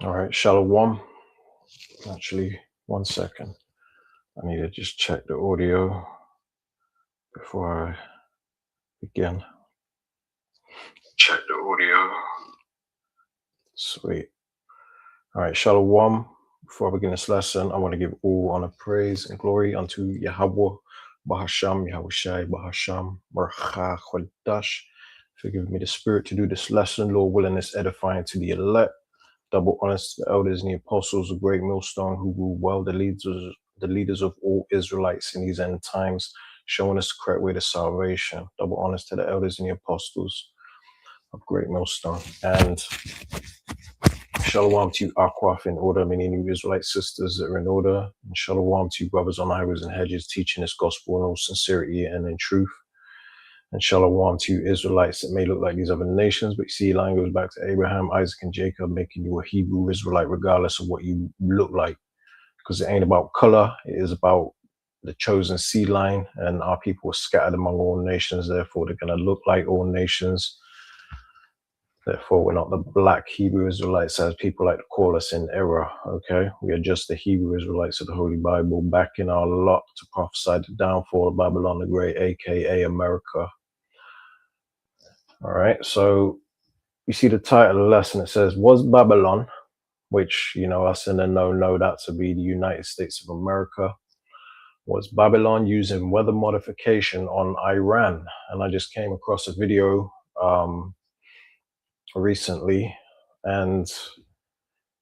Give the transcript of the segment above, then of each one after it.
All right, Shalom. Actually, 1 second. I need to just check the audio before I begin. Check the audio. Sweet. All right, Shalom. Before I begin this lesson, I want to give all honor, praise, and glory unto Yahweh, Bahasham, Yahushai, Bahasham, Barcha, Chodash. Forgive me the spirit to do this lesson, Lord willing, is edifying to the elect. Double honors to the elders and the apostles of great millstone who rule well, the leaders of all Israelites in these end times, showing us the correct way to salvation. Double honors to the elders and the apostles of great millstone. And shalom to you, Akwaf, in order, many new Israelite sisters that are in order. And shalom to you, brothers on highways and hedges, teaching this gospel in all sincerity and in truth. And shalom to you, Israelites that may look like these other nations, but you see, line goes back to Abraham, Isaac, and Jacob, making you a Hebrew Israelite, regardless of what you look like. Because it ain't about color, it is about the chosen seed line, and our people are scattered among all nations, therefore they're going to look like all nations. Therefore, we're not the black Hebrew Israelites, as people like to call us in error, okay? We are just the Hebrew Israelites of the Holy Bible, backing our lot to prophesy the downfall of Babylon the Great, aka America. All right, so you see the title of the lesson, it says, was Babylon, which, you know, us in the know that to be the United States of America, was Babylon using weather modification on Iran? And I just came across a video recently, and,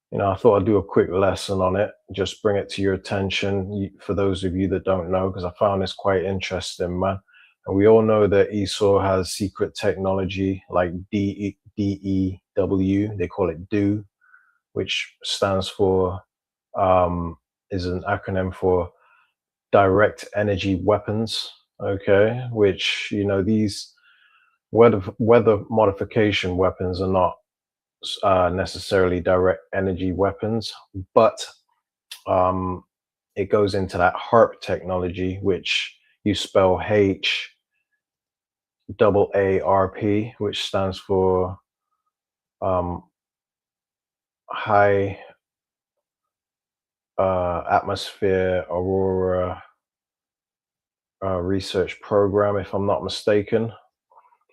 you know, I thought I'd do a quick lesson on it, just bring it to your attention for those of you that don't know, because I found this quite interesting, man. And we all know that Esau has secret technology like DEW, they call it DO, which stands for, is an acronym for direct energy weapons, okay? Which, you know, these weather modification weapons are not necessarily direct energy weapons, but it goes into that HARP technology, which you spell HAARP, which stands for high atmosphere aurora research program, if I'm not mistaken.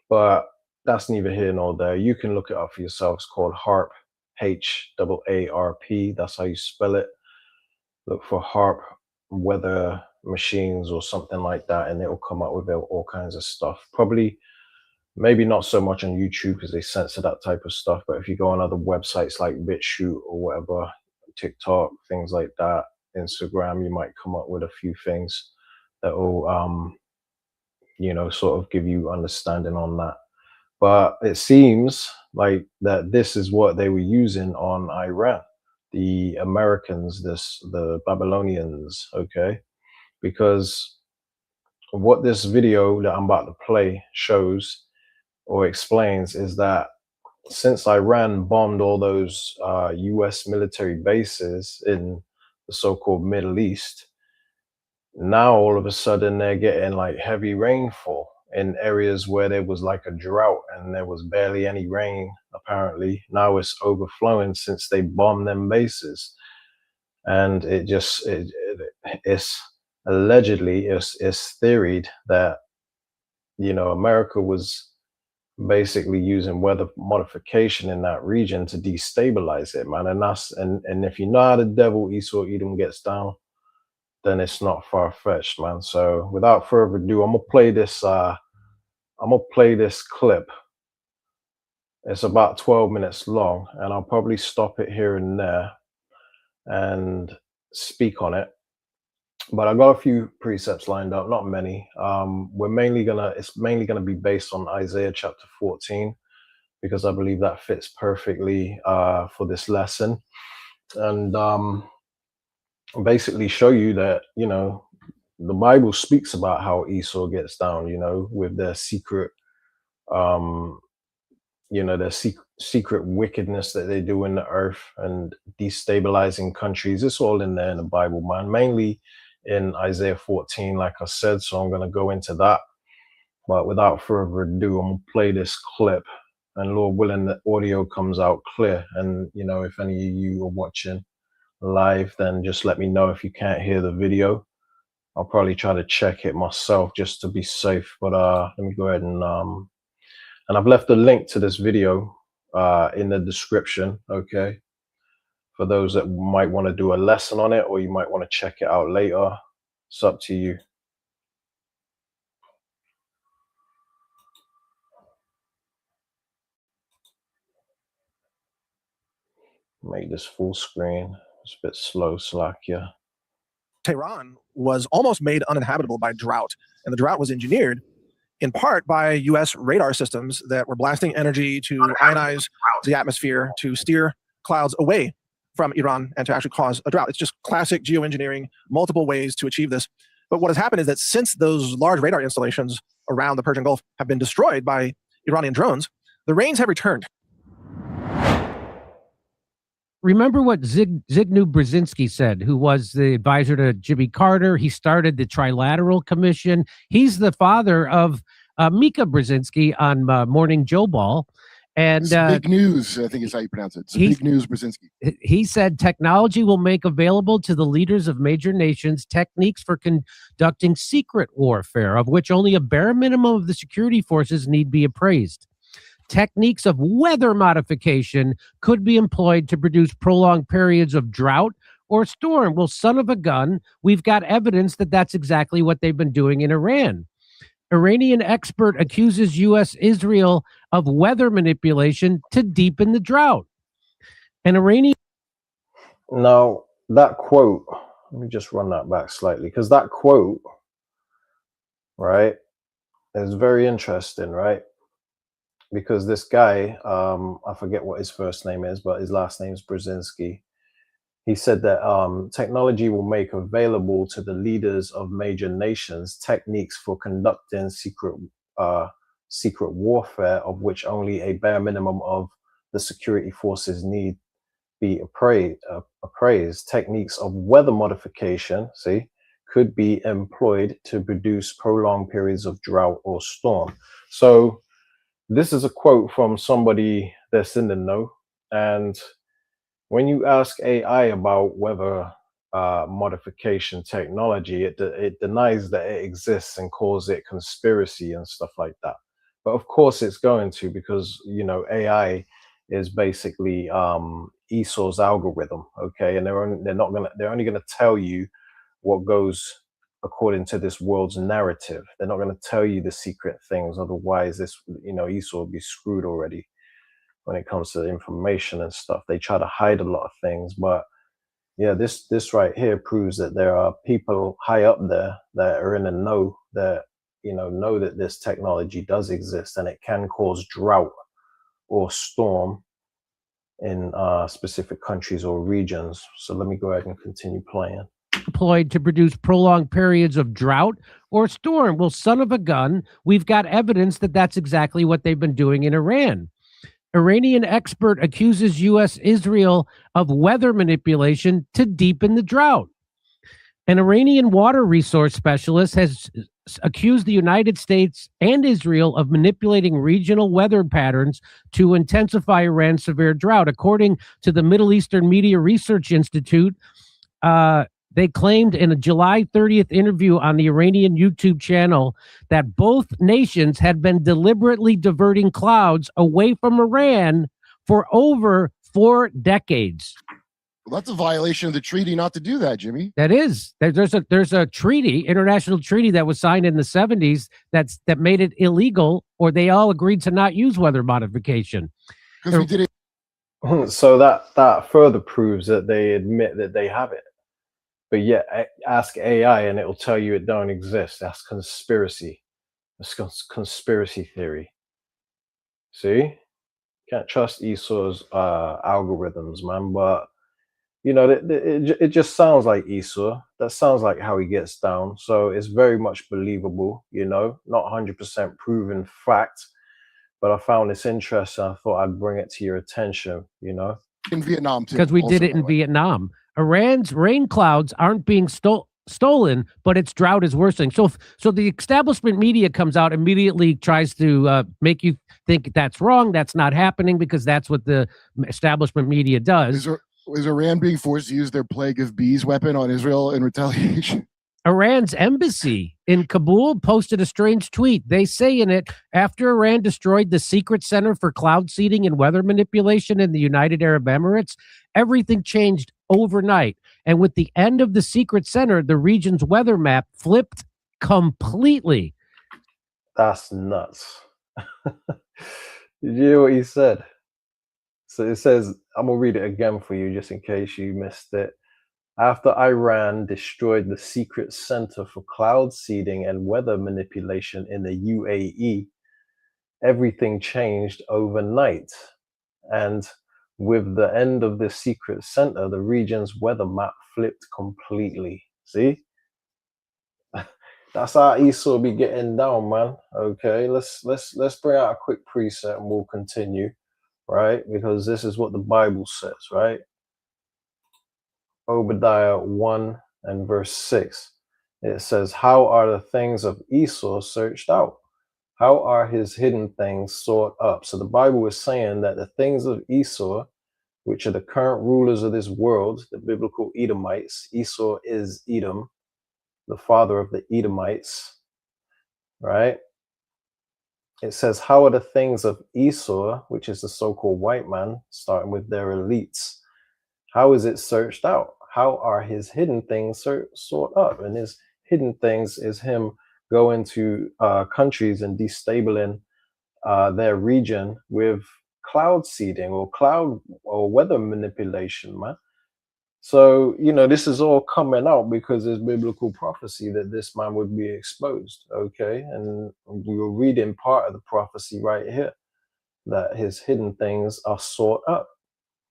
But that's neither here nor there. You can look it up for yourself. It's called HARP, HAARP. That's how you spell it. Look for HARP weather machines or something like that, and it will come up with all kinds of stuff. Probably, maybe not so much on YouTube because they censor that type of stuff. But if you go on other websites like BitChute or whatever, TikTok, things like that, Instagram, you might come up with a few things that will, you know, sort of give you understanding on that. But it seems like that this is what they were using on Iran, the Americans, the Babylonians, okay? Because what this video that I'm about to play shows or explains is that since Iran bombed all those US military bases in the so-called Middle East, now all of a sudden they're getting like heavy rainfall in areas where there was like a drought and there was barely any rain. Apparently now it's overflowing since they bombed them bases, and it's allegedly it's theoried that, you know, America was basically using weather modification in that region to destabilize it, man. And if you know how the devil Esau Edom gets down, then it's not far-fetched, man. So without further ado, I'm gonna play this clip. It's about 12 minutes long, and I'll probably stop it here and there and speak on it. But I've got a few precepts lined up, not many. It's mainly gonna be based on Isaiah chapter 14, because I believe that fits perfectly for this lesson. And basically show you that, you know, the Bible speaks about how Esau gets down, you know, with their secret, you know, their secret wickedness that they do in the earth and destabilizing countries. It's all in there in the Bible, man, mainly in Isaiah 14, like I said. So I'm going to go into that. But without further ado, I'm going to play this clip. and Lord willing, the audio comes out clear. And you know, if any of you are watching live, then just let me know if you can't hear the video. I'll probably try to check it myself just to be safe. But let me go ahead and I've left a link to this video in the description, okay, for those that might want to do a lesson on it, or you might want to check it out later. It's up to you. Make this full screen. It's a bit slow, Slovakia. Tehran was almost made uninhabitable by drought, and the drought was engineered in part by U.S. radar systems that were blasting energy to ionize the atmosphere to steer clouds away from Iran and to actually cause a drought. It's just classic geoengineering, multiple ways to achieve this. But what has happened is that since those large radar installations around the Persian Gulf have been destroyed by Iranian drones, the rains have returned. Remember what Zbigniew Brzezinski said, who was the advisor to Jimmy Carter. He started the Trilateral Commission. He's the father of Mika Brzezinski on Morning Joe Ball. And big news, I think is how you pronounce it. It's big news, Brzezinski. He said technology will make available to the leaders of major nations techniques for conducting secret warfare, of which only a bare minimum of the security forces need be appraised. Techniques of weather modification could be employed to produce prolonged periods of drought or storm. Well, son of a gun, we've got evidence that that's exactly what they've been doing in Iran. Iranian expert accuses U.S. Israel of weather manipulation to deepen the drought. An Iranian... Now, that quote, let me just run that back slightly, because that quote, right, is very interesting, right? Because this guy, I forget what his first name is, but his last name is Brzezinski. He said that technology will make available to the leaders of major nations techniques for conducting secret warfare, of which only a bare minimum of the security forces need be appraised. Techniques of weather modification, could be employed to produce prolonged periods of drought or storm. So this is a quote from somebody that's in the know. And when you ask AI about weather modification technology, it denies that it exists and calls it conspiracy and stuff like that. But of course it's going to, because, you know, AI is basically Esau's algorithm, okay? And they're only gonna tell you what goes according to this world's narrative. They're not going to tell you the secret things. Otherwise, this, you know, Esau will be screwed already when it comes to information and stuff. They try to hide a lot of things, but yeah, this right here proves that there are people high up there that are in the know that, you know that this technology does exist and it can cause drought or storm in specific countries or regions. So let me go ahead and continue playing. Employed to produce prolonged periods of drought or storm. Well, son of a gun, we've got evidence that that's exactly what they've been doing in Iran. Iranian expert accuses U.S. Israel of weather manipulation to deepen the drought. An Iranian water resource specialist has accused the United States and Israel of manipulating regional weather patterns to intensify Iran's severe drought. According to the Middle Eastern Media Research Institute, they claimed in a July 30th interview on the Iranian YouTube channel that both nations had been deliberately diverting clouds away from Iran for over 4 decades. Well, that's a violation of the treaty not to do that, Jimmy. That is. There's a treaty, international treaty that was signed in the 70s that made it illegal, or they all agreed to not use weather modification. Because we did it. So that further proves that they admit that they have it. But yet, ask AI and it will tell you it don't exist. That's conspiracy. That's conspiracy theory. See? Can't trust Esau's algorithms, man. But, you know, it just sounds like Esau. That sounds like how he gets down. So it's very much believable, you know, not 100% proven fact. But I found this interesting. I thought I'd bring it to your attention, you know. In Vietnam, too. Because we did it in Vietnam. Iran's rain clouds aren't being stolen. stolen, but its drought is worsening. So the establishment media comes out, immediately tries to make you think that's wrong, that's not happening, because that's what the establishment media does. Is Iran being forced to use their plague of bees weapon on Israel in retaliation? Iran's embassy in Kabul posted a strange tweet. They say in it, after Iran destroyed the secret center for cloud seeding and weather manipulation in the United Arab Emirates, everything changed overnight. And with the end of the secret center, the region's weather map flipped completely. That's nuts. Did you hear what he said? So it says, I'm going to read it again for you just in case you missed it. After Iran destroyed the secret center for cloud seeding and weather manipulation in the UAE, everything changed overnight. And with the end of the secret center, the region's weather map flipped completely. See? That's how Esau be getting down, man. Okay, let's bring out a quick preset and we'll continue, right? Because this is what the Bible says, right? Obadiah 1 and verse 6. It says, how are the things of Esau searched out? How are his hidden things sought up? So the Bible is saying that the things of Esau, which are the current rulers of this world, the biblical Edomites, Esau is Edom, the father of the Edomites, right? It says, how are the things of Esau, which is the so-called white man, starting with their elites, how is it searched out? How are his hidden things sought up? And his hidden things is him going to countries and destabling their region with cloud seeding or cloud or weather manipulation, man. So, you know, this is all coming out because there's biblical prophecy that this man would be exposed, okay? And we were reading part of the prophecy right here, that his hidden things are sought up.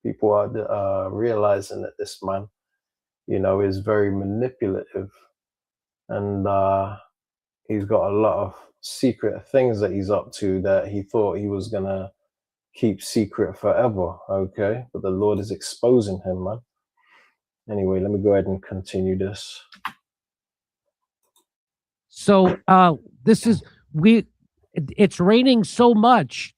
People are realizing that this man, you know, is very manipulative, and he's got a lot of secret things that he's up to that he thought he was gonna keep secret forever, okay? But the Lord is exposing him, man. Anyway, let me go ahead and continue this. So it's raining so much,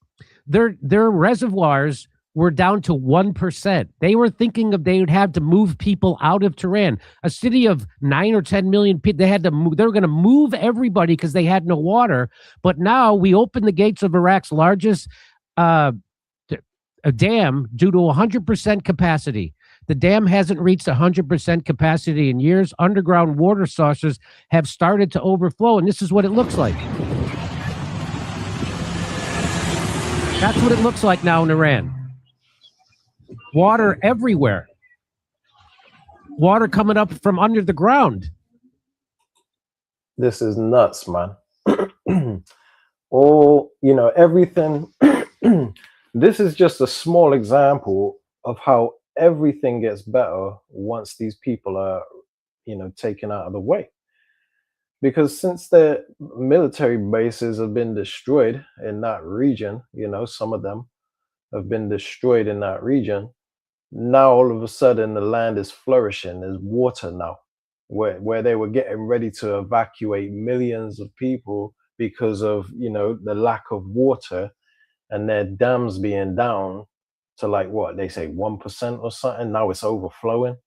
their reservoirs were down to 1%. They were thinking they would have to move people out of Tehran, a city of 9 or 10 million people. They had to move. They were going to move everybody because they had no water. But now we opened the gates of Iraq's largest dam due to 100% capacity. The dam hasn't reached 100% capacity in years. Underground water sources have started to overflow, and this is what it looks like. That's what it looks like now in Iran. Water everywhere. Water coming up from under the ground. This is nuts, man. All, you know, everything. This is just a small example of how everything gets better once these people are, you know, taken out of the way. Because since the military bases have been destroyed in that region, you know, some of them have been destroyed in that region. Now all of a sudden the land is flourishing. There's water now, where they were getting ready to evacuate millions of people because of, you know, the lack of water, and their dams being down to, like, what they say, 1% or something. Now it's overflowing.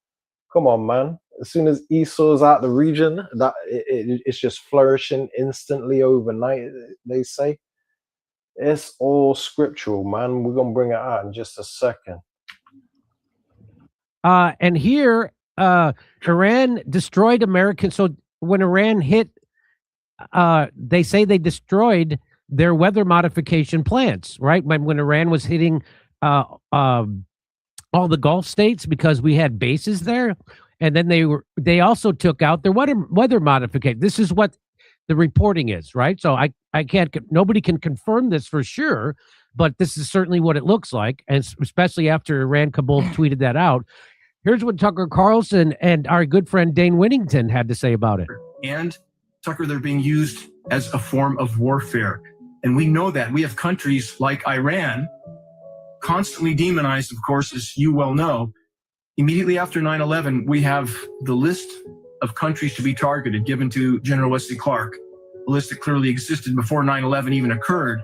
Come on, man. As soon as Esau's out the region, that it's just flourishing instantly overnight, they say. It's all scriptural, man. We're gonna bring it out in just a second. And here, Iran destroyed American. So when Iran hit, they say they destroyed their weather modification plants, right? When Iran was hitting all the Gulf states, because we had bases there, and then they also took out their weather modification. This is what the reporting is, right? So I can't, nobody can confirm this for sure, but this is certainly what it looks like, and especially after Iran Kabul tweeted that out. Here's what Tucker Carlson and our good friend Dane Whittington had to say about it. And Tucker, they're being used as a form of warfare. And we know that. We have countries like Iran, constantly demonized, of course, as you well know. Immediately after 9/11, we have the list of countries to be targeted given to General Wesley Clark, a list that clearly existed before 9/11 even occurred.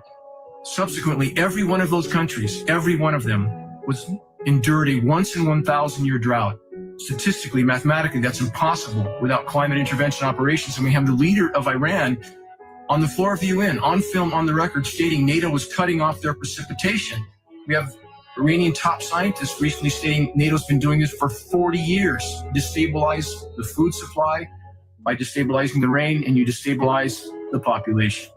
Subsequently, every one of those countries, every one of them, endured a once in 1,000 year drought. Statistically, mathematically, that's impossible without climate intervention operations. And we have the leader of Iran on the floor of the UN, on film, on the record, stating NATO was cutting off their precipitation. We have Iranian top scientists recently stating NATO's been doing this for 40 years. Destabilize the food supply by destabilizing the rain, and you destabilize the population.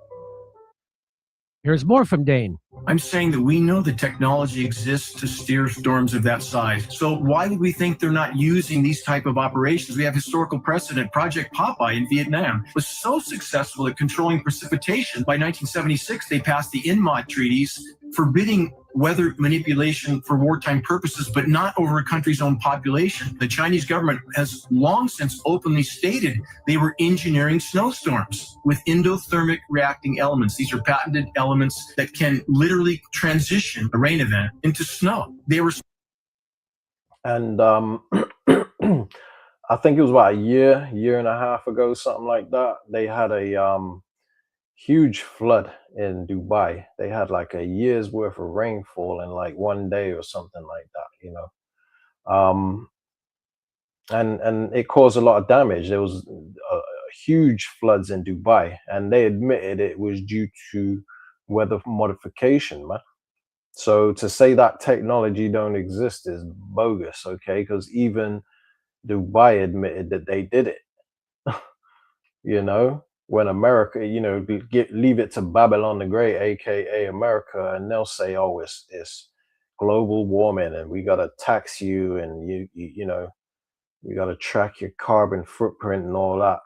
Here's more from Dane. I'm saying that we know the technology exists to steer storms of that size. So why would we think they're not using these type of operations? We have historical precedent. Project Popeye in Vietnam was so successful at controlling precipitation. By 1976, they passed the INMOD treaties forbidding weather manipulation for wartime purposes, but not over a country's own population. The Chinese government has long since openly stated they were engineering snowstorms with endothermic reacting elements. These are patented elements that can literally transition a rain event into snow. They were. And I think it was about a year and a half ago, something like that. They had a huge flood in Dubai. They had like a year's worth of rainfall in like one day or something like that, you know. And it caused a lot of damage. There was huge floods in Dubai, and they admitted it was due to weather modification, man. So to say that technology don't exist is bogus, okay? Because even Dubai admitted that they did it. You know, when America, you know, leave it to Babylon the Great, aka America, and they'll say, "Oh, it's global warming, and we gotta tax you, and you know, we gotta track your carbon footprint and all that."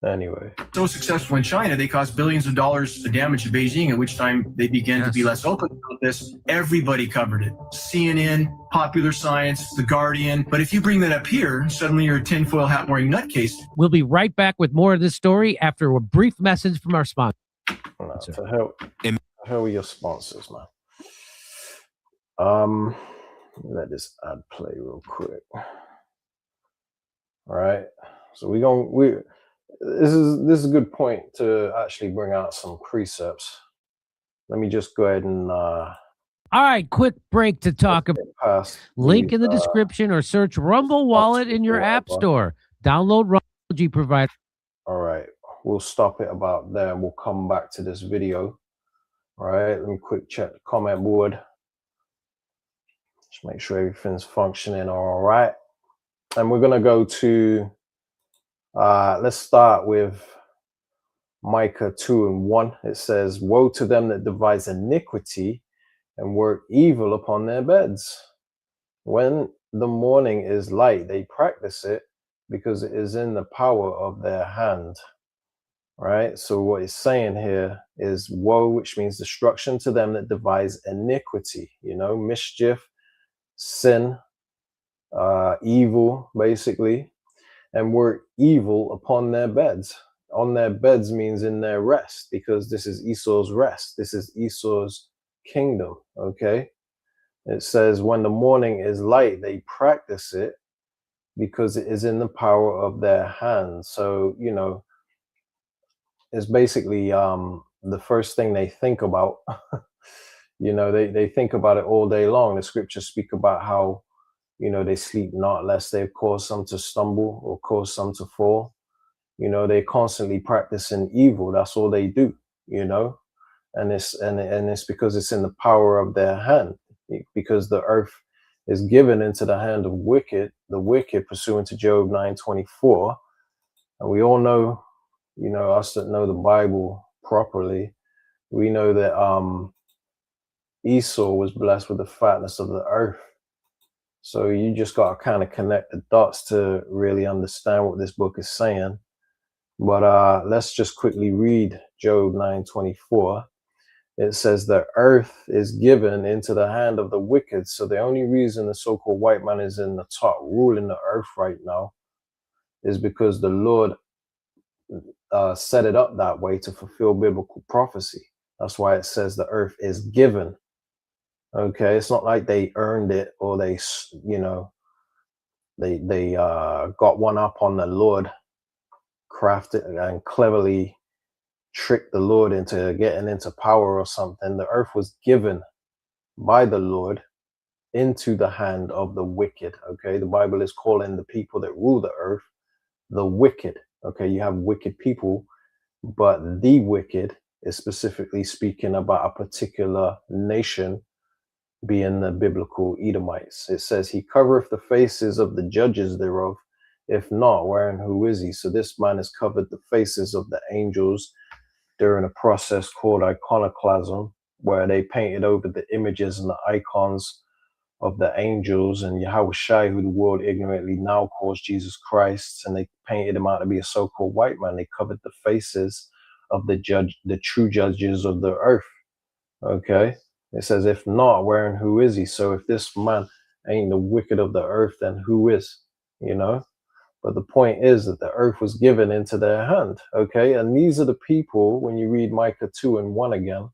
Anyway, so successful in China, they caused billions of dollars of damage to Beijing, at which time they began to be less open about this. Everybody covered it. CNN, Popular Science, The Guardian. But if you bring that up here, suddenly you're a tinfoil hat wearing nutcase. We'll be right back with more of this story after a brief message from our sponsor. No, to hell with your sponsors, man. Let this ad play real quick. All right, so this is a good point to actually bring out some precepts. Let me just go ahead and all right, quick break to talk about. Link in the description, or search Rumble Wallet in your app store. Download Rumble provider. All right, we'll stop it about there. We'll come back to this video. All right, let me quick check the comment board. Just make sure everything's functioning all right. And we're gonna go to let's start with Micah 2:1. It says, "Woe to them that devise iniquity and work evil upon their beds. When the morning is light, they practice it, because it is in the power of their hand." Right? So what it's saying here is woe, which means destruction to them that devise iniquity, you know, mischief, sin, evil, basically, and work evil upon their beds. On their beds means in their rest, because this is Esau's rest. This is Esau's kingdom, okay? It says, when the morning is light, they practice it, because it is in the power of their hands. So, you know, it's basically the first thing they think about. You know, they think about it all day long. The scriptures speak about how, you know, they sleep not lest they cause some to stumble or cause some to fall. You know, they're constantly practicing evil. That's all they do, you know, and it's because it's in the power of their hand, because the earth is given into the hand of the wicked, pursuant to Job 9:24. And we all know, you know, us that know the Bible properly, we know that Esau was blessed with the fatness of the earth. So you just got to kind of connect the dots to really understand what this book is saying. But let's just quickly read Job 9:24. It says the earth is given into the hand of the wicked. So the only reason the so-called white man is in the top ruling the earth right now is because the Lord set it up that way to fulfill biblical prophecy. That's why it says the earth is given. Okay, it's not like they earned it or they, you know, they got one up on the Lord, crafted and cleverly tricked the Lord into getting into power or something. The earth was given by the Lord into the hand of the wicked. Okay, the Bible is calling the people that rule the earth the wicked. Okay, you have wicked people, but the wicked is specifically speaking about a particular nation, being the biblical Edomites. It says, he covereth the faces of the judges thereof. If not, wherein who is he? So this man has covered the faces of the angels during a process called iconoclasm, where they painted over the images and the icons of the angels and Yahweh Shai, who the world ignorantly now calls Jesus Christ, and they painted him out to be a so-called white man. They covered the faces of the true judges of the earth. Okay, it says, if not, where and who is he? So if this man ain't the wicked of the earth, then who is? You know. But the point is that the earth was given into their hand. Okay, and these are the people. When you read Micah 2:1 again,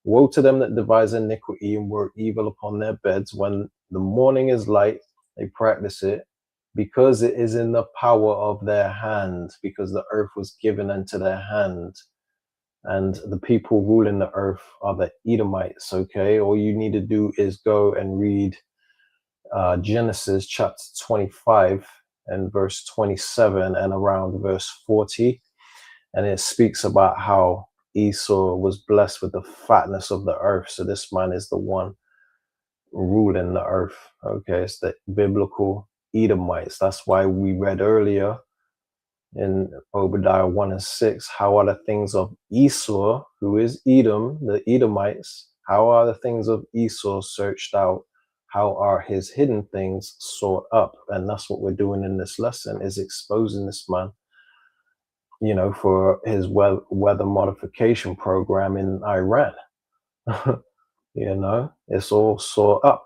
woe to them that devise iniquity and work evil upon their beds. When the morning is light, they practice it, because it is in the power of their hand, because the earth was given into their hand. And the people ruling the earth are the Edomites. Okay, all you need to do is go and read Genesis chapter 25 and verse 27 and around verse 40. And it speaks about how Esau was blessed with the fatness of the earth. So this man is the one ruling the earth. Okay, it's the biblical Edomites. That's why we read earlier in Obadiah 1:6, how are the things of Esau, who is Edom, the Edomites, how are the things of Esau searched out? How are his hidden things sought up? And that's what we're doing in this lesson, is exposing this man, you know, for his weather modification program in Iran. You know, it's all sought up.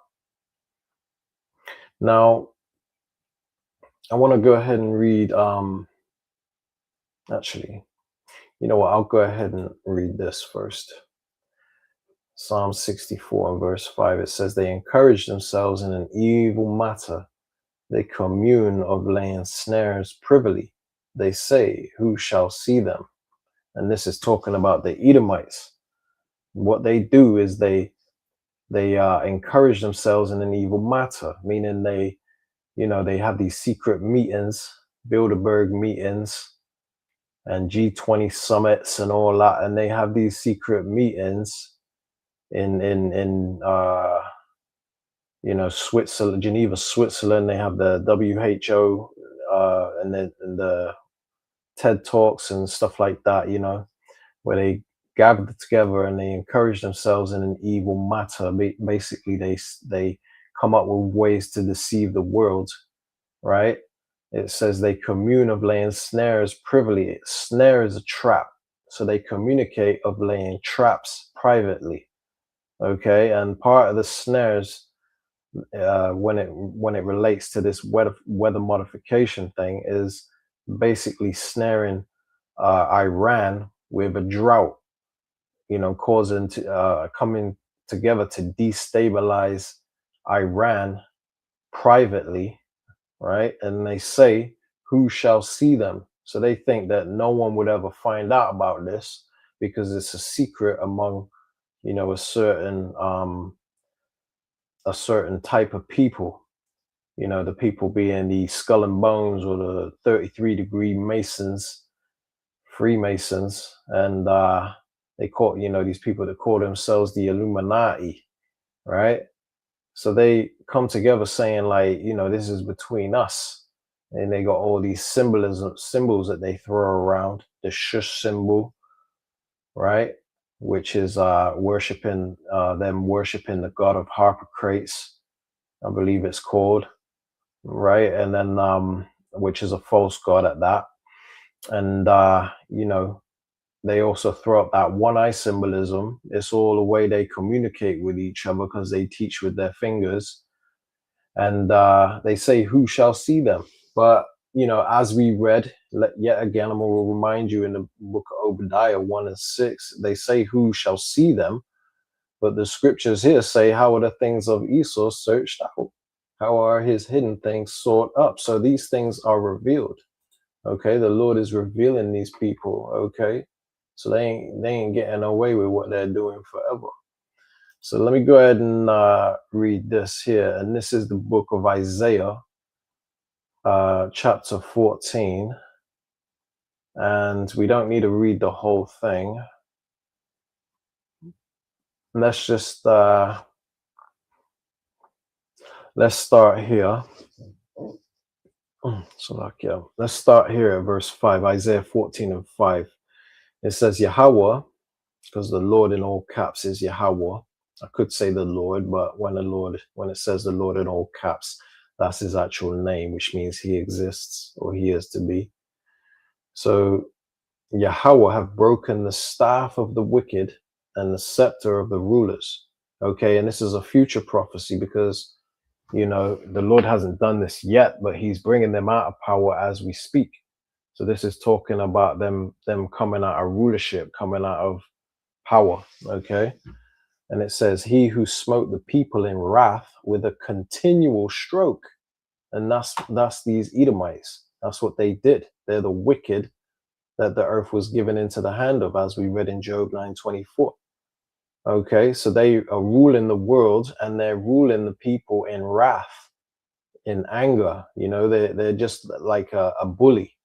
Now, I want to go ahead and read, actually, you know what, I'll go ahead and read this first. Psalm 64 and verse 5, it says, they encourage themselves in an evil matter. They commune of laying snares privily. They say, who shall see them? And this is talking about the Edomites. What they do is they encourage themselves in an evil matter, meaning they, you know, they have these secret meetings, Bilderberg meetings and G20 summits and all that, and they have these secret meetings in you know, Switzerland, Geneva, Switzerland. They have the WHO and the TED Talks and stuff like that, you know, where they gather together and they encourage themselves in an evil matter. Basically, they come up with ways to deceive the world, right? It says they commune of laying snares privily. Snare is a trap. So they communicate of laying traps privately. Okay, and part of the snares, when it relates to this weather modification thing, is basically snaring Iran with a drought, you know, causing to coming together to destabilize Iran privately, right? And they say, who shall see them? So they think that no one would ever find out about this because it's a secret among, you know, a certain type of people, you know, the people being the skull and bones or the 33-degree Masons, Freemasons, and they call, you know, these people that call themselves the Illuminati, right? So they come together saying, like, you know, this is between us, and they got all these symbols that they throw around. The shush symbol, right, which is worshiping the god of Harpocrates, I believe it's called, right? And then which is a false god at that. And you know, they also throw up that one eye symbolism. It's all the way they communicate with each other, because they teach with their fingers. And they say, who shall see them? But, you know, as we read, yet again, I'm going to remind you, in the book of Obadiah 1:6, they say, who shall see them? But the scriptures here say, how are the things of Esau searched out? How are his hidden things sought up? So these things are revealed. Okay, the Lord is revealing these people. Okay, so they ain't getting away with what they're doing forever. So let me go ahead and read this here, and this is the book of Isaiah, chapter 14, and we don't need to read the whole thing. Let's just let's start here. Let's start here at verse 5, Isaiah 14 and 5. It says, Yahweh, because the Lord in all caps is Yahweh. I could say the Lord, but when it says the Lord in all caps, that's his actual name, which means he exists or he is to be. So Yahweh have broken the staff of the wicked and the scepter of the rulers. Okay, and this is a future prophecy because, you know, the Lord hasn't done this yet, but he's bringing them out of power as we speak. So this is talking about them coming out of rulership, coming out of power. Okay. And it says, he who smote the people in wrath with a continual stroke. And that's these Edomites. That's what they did. They're the wicked that the earth was given into the hand of, as we read in Job 9:24. Okay, so they are ruling the world and they're ruling the people in wrath, in anger. You know, they're just like a bully,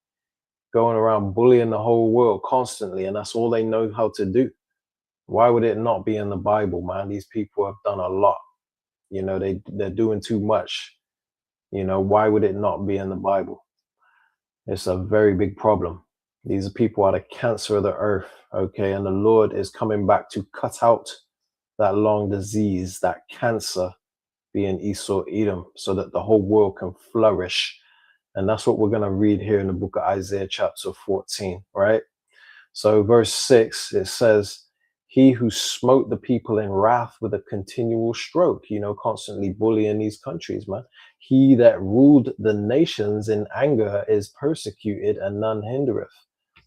going around bullying the whole world constantly, and that's all they know how to do. Why would it not be in the Bible, man? These people have done a lot. You know, they're doing too much. You know, why would it not be in the Bible? It's a very big problem. These people are the cancer of the earth, okay? And the Lord is coming back to cut out that long disease, that cancer being Esau, Edom, so that the whole world can flourish. And that's what we're going to read here in the book of Isaiah chapter 14, right? So verse 6, it says, he who smote the people in wrath with a continual stroke, you know, constantly bullying these countries, man. He that ruled the nations in anger is persecuted and none hindereth.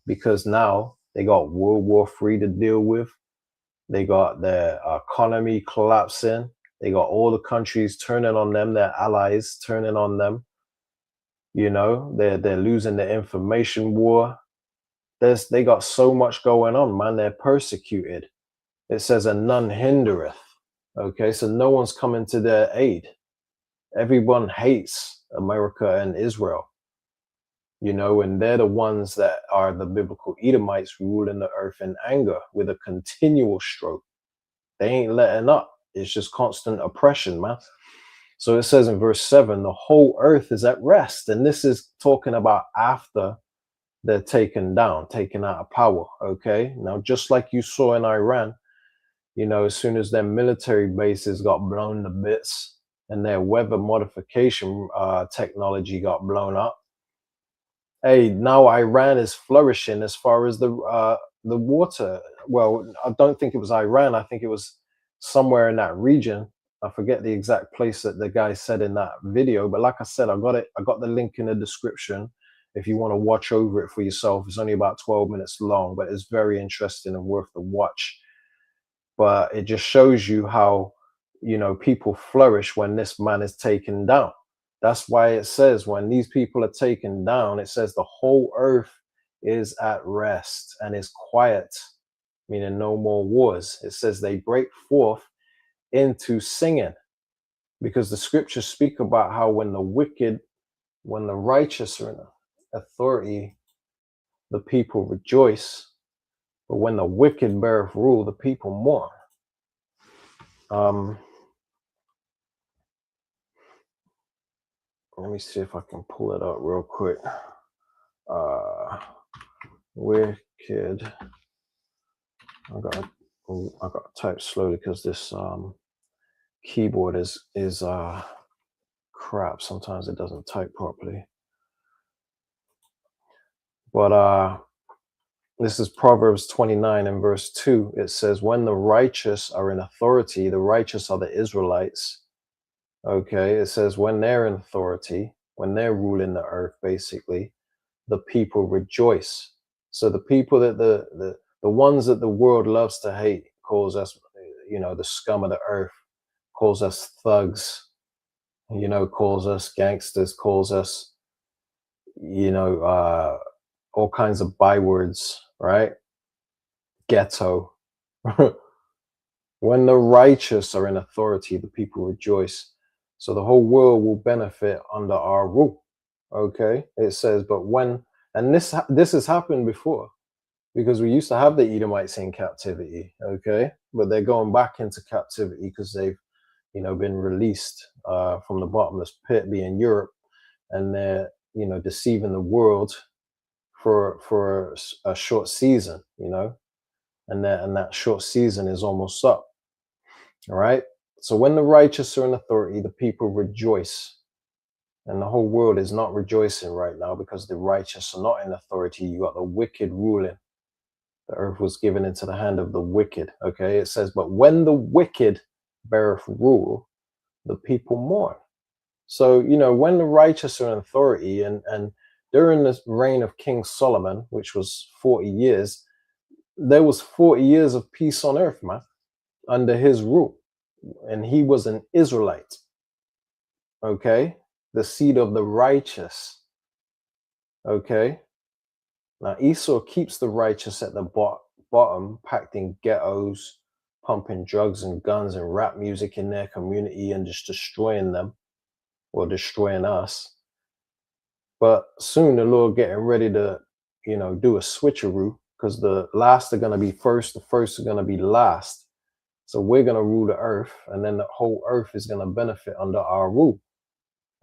Because now they got World War III to deal with. They got their economy collapsing. They got all the countries turning on them, their allies turning on them. You know, they're losing the information war. They got so much going on, man. They're persecuted. It says, and none hindereth. Okay, so no one's coming to their aid. Everyone hates America and Israel. You know, and they're the ones that are the biblical Edomites ruling the earth in anger with a continual stroke. They ain't letting up. It's just constant oppression, man. So it says in verse 7, the whole earth is at rest. And this is talking about after they're taken down, taken out of power. Okay. Now, just like you saw in Iran, you know, as soon as their military bases got blown to bits and their weather modification technology got blown up, hey, now Iran is flourishing as far as the water. Well, I don't think it was Iran. I think it was somewhere in that region. I forget the exact place that the guy said in that video. But like I said, I got it. I got the link in the description if you want to watch over it for yourself. It's only about 12 minutes long, but it's very interesting and worth the watch. But it just shows you how, you know, people flourish when this man is taken down. That's why it says when these people are taken down, it says the whole earth is at rest and is quiet, meaning no more wars. It says they break forth into singing, because the scriptures speak about how when the wicked, when the righteous are in authority, the people rejoice. But when the wicked beareth rule, the people mourn. Let me see if I can pull it up real quick. Wicked. I got to type slowly because this keyboard is crap. Sometimes it doesn't type properly. But this is Proverbs 29 and verse 2. It says, when the righteous are in authority, the righteous are the Israelites. Okay, it says when they're in authority, when they're ruling the earth, basically, the people rejoice. So the people that the ones that the world loves to hate, calls us, you know, the scum of the earth, calls us thugs, you know, calls us gangsters, calls us, you know, all kinds of bywords, right? Ghetto. When the righteous are in authority, the people rejoice. So the whole world will benefit under our rule. Okay, it says, but when, and this has happened before, because we used to have the Edomites in captivity. Okay, but they're going back into captivity because they've, you know, been released from the bottomless pit, being Europe, and they're, you know, deceiving the world for a short season, you know, and that short season is almost up. All right. So when the righteous are in authority, the people rejoice. And the whole world is not rejoicing right now because the righteous are not in authority. You got the wicked ruling. The earth was given into the hand of the wicked. Okay. It says, but when the wicked beareth rule, the people mourn. So, you know, when the righteous are in authority, and during the reign of King Solomon, which was 40 years, there was 40 years of peace on earth, man, under his rule. And he was an Israelite. Okay. The seed of the righteous. Okay. Now Esau keeps the righteous at the bottom, packed in ghettos, pumping drugs and guns and rap music in their community and just destroying them, or destroying us. But soon the Lord getting ready to, you know, do a switcheroo, because the last are going to be first, the first are going to be last. So we're going to rule the earth, and then the whole earth is going to benefit under our rule.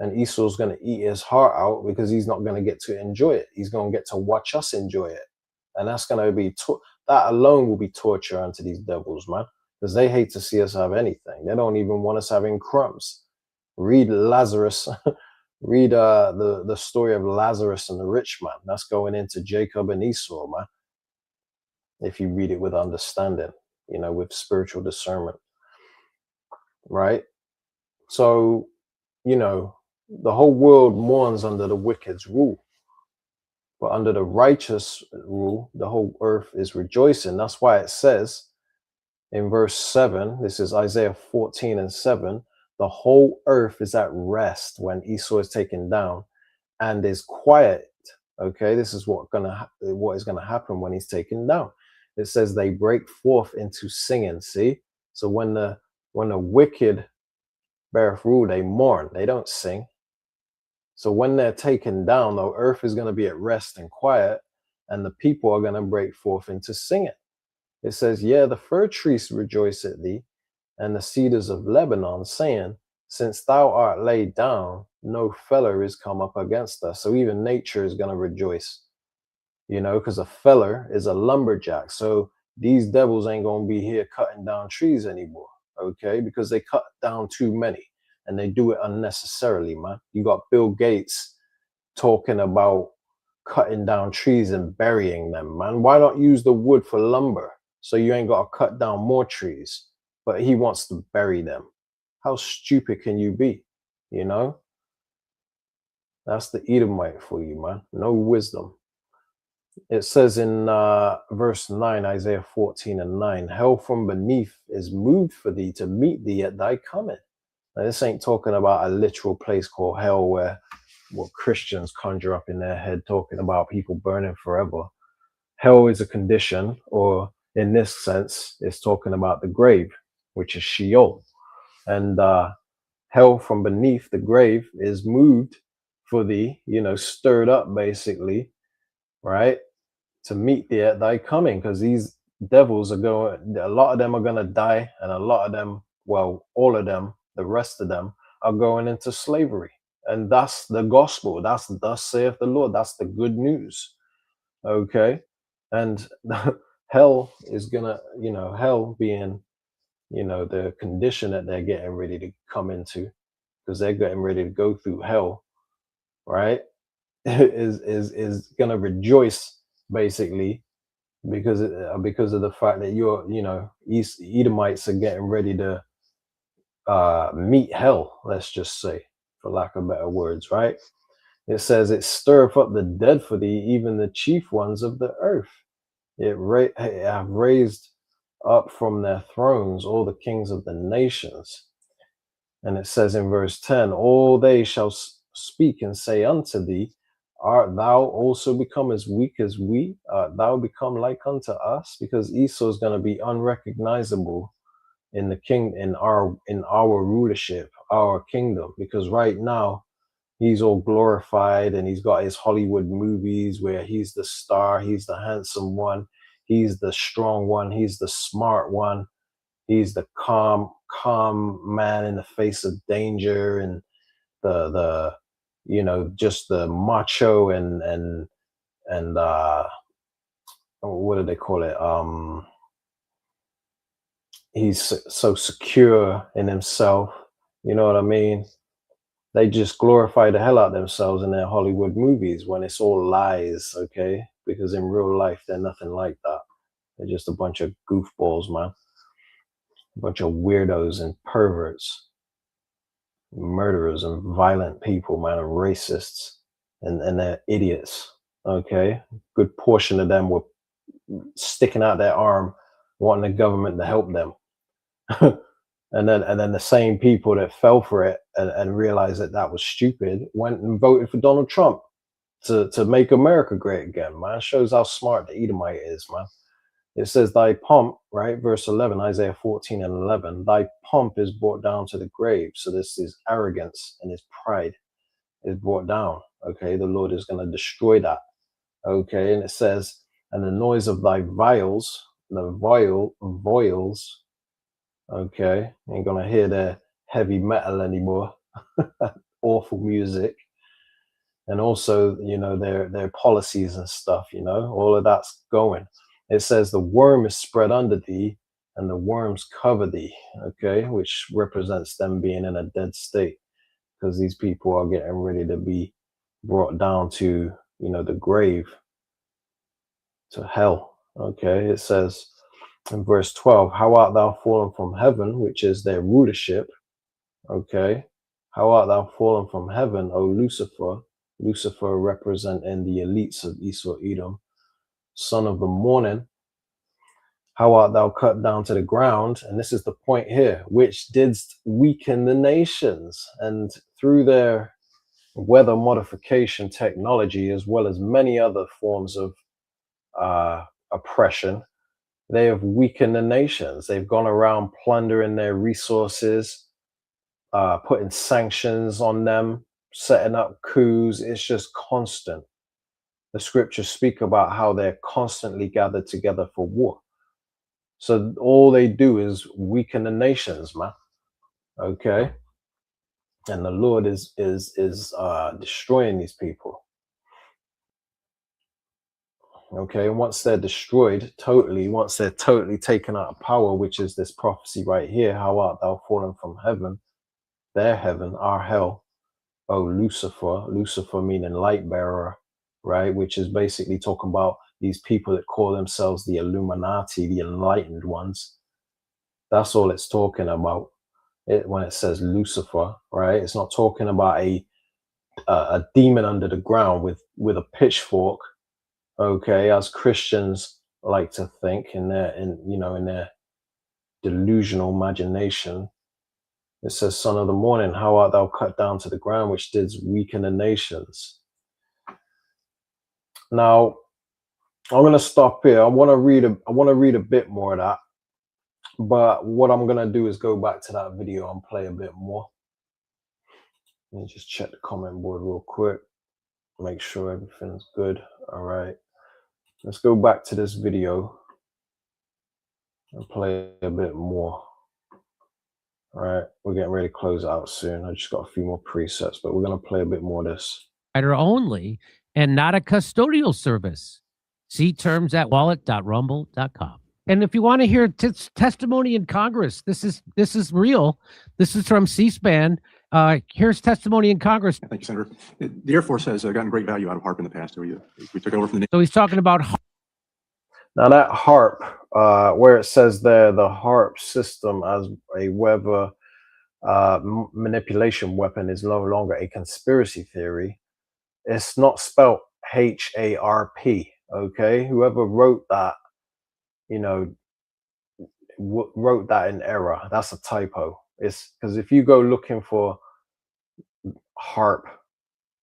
And Esau's going to eat his heart out because he's not going to get to enjoy it. He's going to get to watch us enjoy it. And that's going to be, that alone will be torture unto these devils, man, because they hate to see us have anything. They don't even want us having crumbs. Read Lazarus. Read the story of Lazarus and the rich man. That's going into Jacob and Esau, man. If you read it with understanding, you know, with spiritual discernment, right? So, you know, the whole world mourns under the wicked's rule. But under the righteous rule, the whole earth is rejoicing. That's why it says in verse 7, this is Isaiah 14:7, the whole earth is at rest when Esau is taken down and is quiet. Okay, this is what is gonna happen when he's taken down. It says they break forth into singing. See, so when the wicked beareth rule, they mourn, they don't sing. So when they're taken down, the earth is going to be at rest and quiet, and the people are going to break forth into singing. It says, yeah, the fir trees rejoice at thee, and the cedars of Lebanon, saying, since thou art laid down, no feller is come up against us. So even nature is going to rejoice, you know, because a feller is a lumberjack. So these devils ain't going to be here cutting down trees anymore, okay, because they cut down too many. And they do it unnecessarily, man. You got Bill Gates talking about cutting down trees and burying them, man. Why not use the wood for lumber? So you ain't got to cut down more trees, but he wants to bury them. How stupid can you be? You know? That's the Edomite for you, man. No wisdom. It says in verse 9, Isaiah 14:9, hell from beneath is moved for thee to meet thee at thy coming. Now, this ain't talking about a literal place called hell where what Christians conjure up in their head, talking about people burning forever. Hell is a condition, or in this sense, it's talking about the grave, which is Sheol. And hell from beneath the grave is moved for thee, you know, stirred up basically, right? To meet thee at thy coming, because these devils are going, a lot of them are going to die, and a lot of them, well, all of them, the rest of them are going into slavery. And that's the gospel. That's thus saith the Lord. That's the good news. Okay. And hell is gonna, you know, hell being, you know, the condition that they're getting ready to come into, because they're getting ready to go through hell, right? is gonna rejoice basically because of the fact that you're, you know, Edomites are getting ready to meet hell, let's just say, for lack of better words, right? It says it stirreth up the dead for thee, even the chief ones of the earth. It have raised up from their thrones all the kings of the nations. And it says in verse 10, all they shall speak and say unto thee, art thou also become as weak as we? Art thou become like unto us? Because Esau is going to be unrecognizable in the king, in our rulership, our kingdom. Because right now he's all glorified and he's got his Hollywood movies where he's the star, he's the handsome one, he's the strong one, he's the smart one, he's the calm man in the face of danger, and the you know, just the macho and what do they call it, he's so secure in himself, you know what I mean? They just glorify the hell out of themselves in their Hollywood movies when it's all lies, okay? Because in real life they're nothing like that. They're just a bunch of goofballs, man, a bunch of weirdos and perverts, murderers and violent people, man, and racists, and they're idiots. Okay, good portion of them were sticking out their arm, wanting the government to help them, and then the same people that fell for it and realized that that was stupid went and voted for Donald Trump to make America great again. Man, shows how smart the Edomite is, man. It says, thy pomp, right? Verse 11, Isaiah 14 and 11, thy pomp is brought down to the grave. So this is arrogance and his pride is brought down. Okay, the Lord is going to destroy that. Okay, and it says, and the noise of thy vials, the voiles, okay, ain't going to hear their heavy metal anymore. Awful music. And also, you know, their policies and stuff, you know, all of that's going. It says the worm is spread under thee and the worms cover thee, okay, which represents them being in a dead state, because these people are getting ready to be brought down to, you know, the grave, to hell. Okay, it says in verse 12, how art thou fallen from heaven, which is their rulership. Okay, how art thou fallen from heaven, O Lucifer? Lucifer representing the elites of Esau Edom, son of the morning. How art thou cut down to the ground? And this is the point here, which didst weaken the nations. And through their weather modification technology, as well as many other forms of oppression, they have weakened the nations. They've gone around plundering their resources, putting sanctions on them, setting up coups. It's just constant. The scriptures speak about how they're constantly gathered together for war. So all they do is weaken the nations, man. Okay, and the Lord is destroying these people. Okay, once they're destroyed totally, once they're totally taken out of power, which is this prophecy right here, how art thou fallen from heaven, their heaven, our hell, O Lucifer, Lucifer meaning light bearer, right? Which is basically talking about these people that call themselves the Illuminati, the enlightened ones. That's all it's talking about. When it says Lucifer, right? It's not talking about a demon under the ground with a pitchfork, okay, as Christians like to think in their delusional imagination. It says, son of the morning, how art thou cut down to the ground, which didst weaken the nations. Now, I'm going to stop here. I want to read a bit more of that. But what I'm going to do is go back to that video and play a bit more. Let me just check the comment board real quick. Make sure everything's good. All right. Let's go back to this video and play a bit more. All right. We're getting ready to close out soon. I just got a few more presets, but we're going to play a bit more of this. Only and not a custodial service. See terms at wallet.rumble.com. And if you want to hear testimony in Congress, this is real. This is from C-SPAN. Here's testimony in Congress. Thank you, Senator. The Air Force has gotten great value out of HARP in the past. We took over from the. So he's talking about. Now that HARP, where it says there, the HARP system as a weather manipulation weapon is no longer a conspiracy theory. It's not spelled HARP. Okay, whoever wrote that, you know, wrote that in error. That's a typo. It's because if you go looking for harp,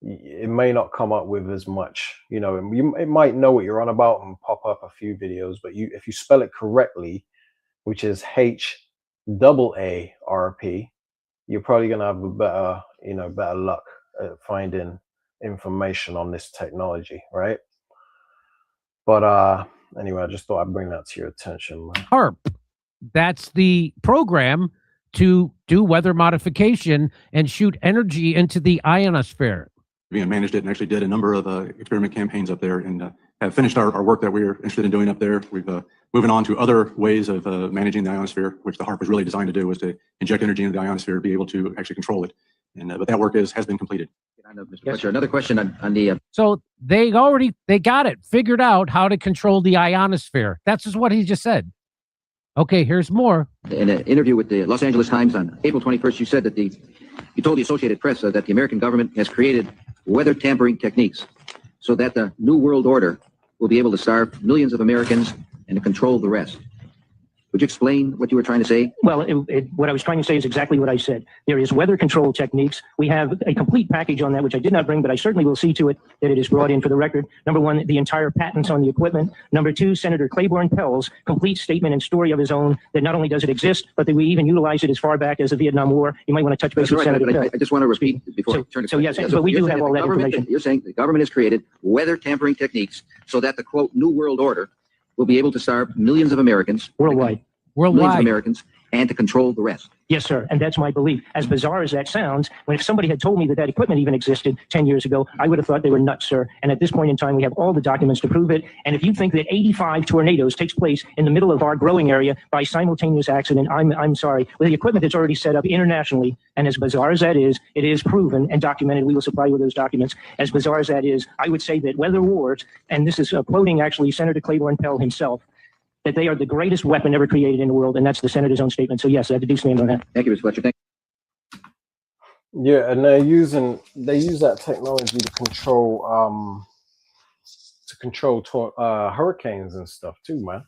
it may not come up with as much. It might know what you're on about and pop up a few videos, but if you spell it correctly, which is HAARP, you're probably gonna have a better luck at finding information on this technology, right? But anyway, I just thought I'd bring that to your attention, man. HARP. That's the program to do weather modification and shoot energy into the ionosphere. We managed it and actually did a number of experiment campaigns up there, and have finished our work that we were interested in doing up there. We've moving on to other ways of managing the ionosphere, which the HARP was really designed to do, was to inject energy into the ionosphere to be able to actually control it. And but that work has been completed. Mr. Fletcher, another question on the. So they got it figured out how to control the ionosphere. That's just what he just said. Okay, here's more. In an interview with the Los Angeles Times on April 21st, you said that you told the Associated Press that the American government has created weather tampering techniques so that the New World Order will be able to starve millions of Americans and to control the rest. Would you explain what you were trying to say? Well, what I was trying to say is exactly what I said. There is weather control techniques. We have a complete package on that, which I did not bring, but I certainly will see to it that it is brought in for the record. Number one, the entire patents on the equipment. Number two, Senator Claiborne Pell's complete statement and story of his own that not only does it exist, but that we even utilize it as far back as the Vietnam War. You might want to touch base with Senator Pell. I just want to repeat before I turn it. So yes, but we do have all that information. You're saying the government has created weather tampering techniques so that the, quote, New World Order will be able to starve millions of Americans. Worldwide. Millions of Americans, and to control the rest. Yes, sir. And that's my belief. As bizarre as that sounds, if somebody had told me that equipment even existed 10 years ago, I would have thought they were nuts, sir. And at this point in time, we have all the documents to prove it. And if you think that 85 tornadoes takes place in the middle of our growing area by simultaneous accident, I'm sorry. With the equipment that's already set up internationally, and as bizarre as that is, it is proven and documented. We will supply you with those documents. As bizarre as that is, I would say that weather wars, and this is quoting actually Senator Claiborne Pell himself, that they are the greatest weapon ever created in the world, and that's the senator's own statement. So yes, I have to do stand on that. Thank you, Mr. Fletcher. Thank you. Yeah, and they use that technology to control hurricanes and stuff too, man.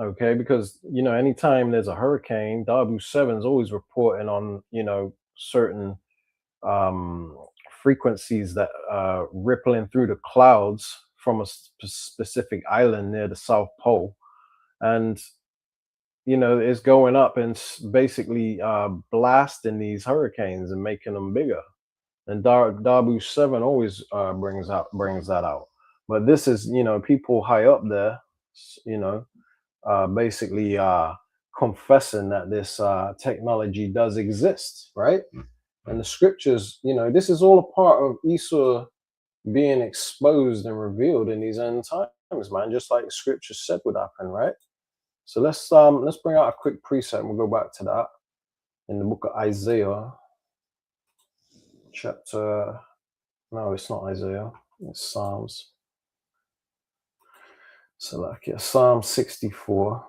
Okay, because anytime there's a hurricane, Dabu 7 is always reporting on certain frequencies that rippling through the clouds from a specific island near the South Pole. And it's going up and basically blasting these hurricanes and making them bigger. And Dabu 7 always brings that out. But this is people high up there, basically confessing that this technology does exist, right? And the scriptures, this is all a part of Esau being exposed and revealed in these end times, man, just like scripture said would happen, right? So let's bring out a quick precept and we'll go back to that in the book of Isaiah, chapter, no, it's not Isaiah, it's Psalms. So like Psalm 64.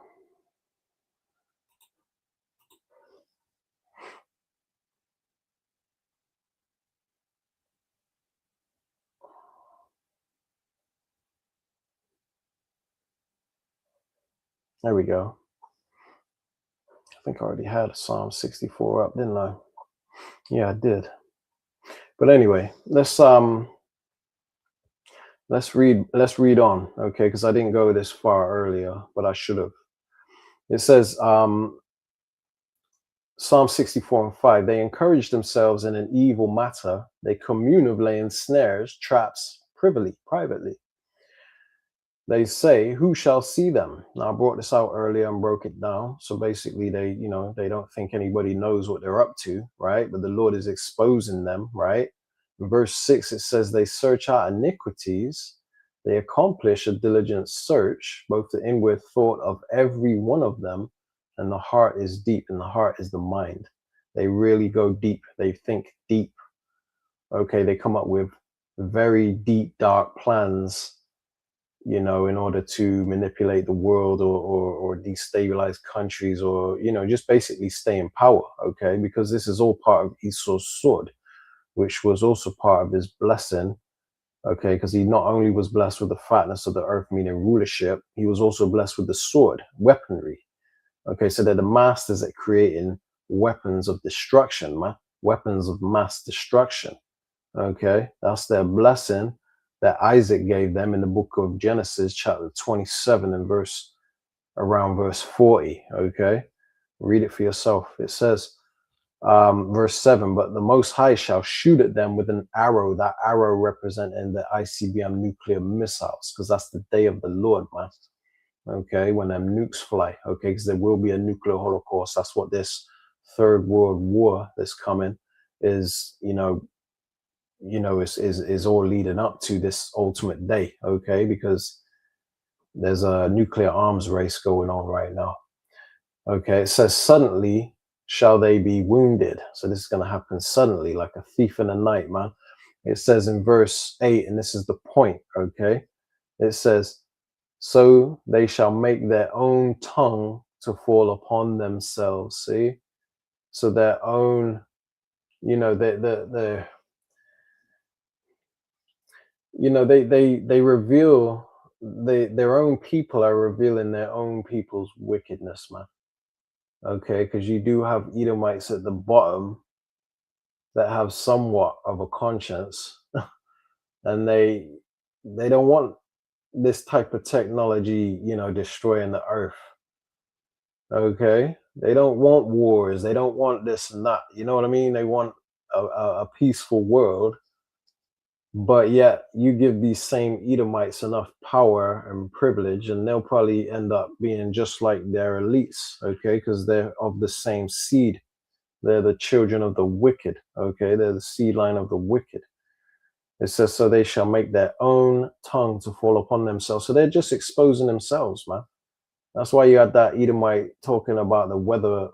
There we go. I think I already had Psalm 64 up, didn't I? Yeah, I did. But anyway, let's read on, okay? Because I didn't go this far earlier, but I should have. It says, Psalm 64:5. They encourage themselves in an evil matter. They commune of laying snares, traps privately. They say, who shall see them? Now I brought this out earlier and broke it down. So basically they don't think anybody knows what they're up to, right? But the Lord is exposing them, right? In verse 6, it says they search out iniquities. They accomplish a diligent search, both the inward thought of every one of them, and the heart is deep, and the heart is the mind. They really go deep. They think deep. Okay, they come up with very deep, dark plans, in order to manipulate the world or destabilize countries or, just basically stay in power, okay? Because this is all part of Esau's sword, which was also part of his blessing, okay? Because he not only was blessed with the fatness of the earth, meaning rulership, he was also blessed with the sword, weaponry, okay? So they're the masters at creating weapons of destruction, man. Weapons of mass destruction. Okay, that's their blessing that Isaac gave them in the book of Genesis, chapter 27 and around verse 40. Okay, read it for yourself. It says, verse 7, but the Most High shall shoot at them with an arrow, that arrow representing the ICBM nuclear missiles, because that's the day of the Lord, man. Okay, when them nukes fly. Okay, because there will be a nuclear holocaust. That's what this third world war that's coming is, is all leading up to this ultimate day. Okay, because there's a nuclear arms race going on right now. Okay, it says suddenly shall they be wounded. So this is going to happen suddenly, like a thief in the night, man. It says in verse 8, and this is the point. Okay, it says, so they shall make their own tongue to fall upon themselves. See, so their own, they reveal, their own people are revealing their own people's wickedness, man. Okay, because you do have Edomites at the bottom that have somewhat of a conscience, and they don't want this type of technology, destroying the earth. Okay, they don't want wars. They don't want this and that. You know what I mean? They want a peaceful world. But yet you give these same Edomites enough power and privilege, and they'll probably end up being just like their elites, okay? Because they're of the same seed. They're the children of the wicked, okay? They're the seed line of the wicked. It says, so they shall make their own tongue to fall upon themselves. So they're just exposing themselves, man. That's why you had that Edomite talking about the weather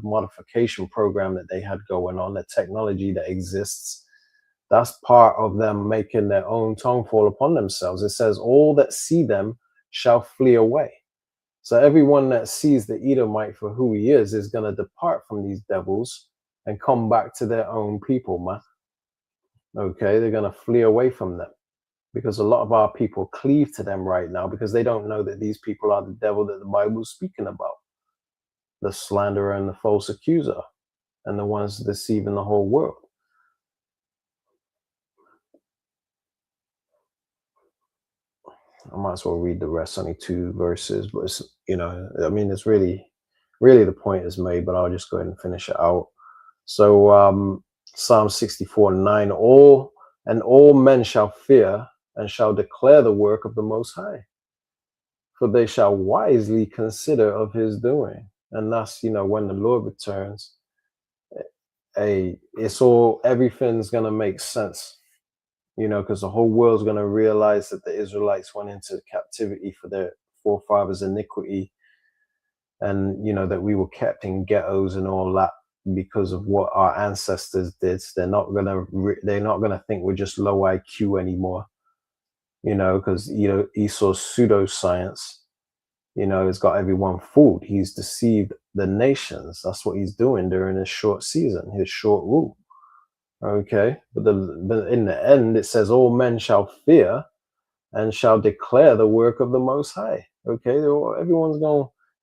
modification program that they had going on, the technology that exists. That's part of them making their own tongue fall upon themselves. It says, all that see them shall flee away. So everyone that sees the Edomite for who he is going to depart from these devils and come back to their own people, man. Okay, they're going to flee away from them because a lot of our people cleave to them right now because they don't know that these people are the devil that the Bible is speaking about. The slanderer and the false accuser and the ones deceiving the whole world. I might as well read the rest, only 2 verses, but it's, it's really the point is made, but I'll just go ahead and finish it out. So Psalm 64:9, all men shall fear and shall declare the work of the Most High, for they shall wisely consider of his doing. And that's, when the Lord returns, everything's gonna make sense. Because the whole world's going to realize that the Israelites went into captivity for their forefathers' iniquity, and that we were kept in ghettos and all that because of what our ancestors did. They're not gonna think we're just low IQ anymore, because Esau's pseudoscience, has got everyone fooled. He's deceived the nations. That's what he's doing during his short season, his short rule. Okay, but in the end, it says all men shall fear and shall declare the work of the Most High. Okay,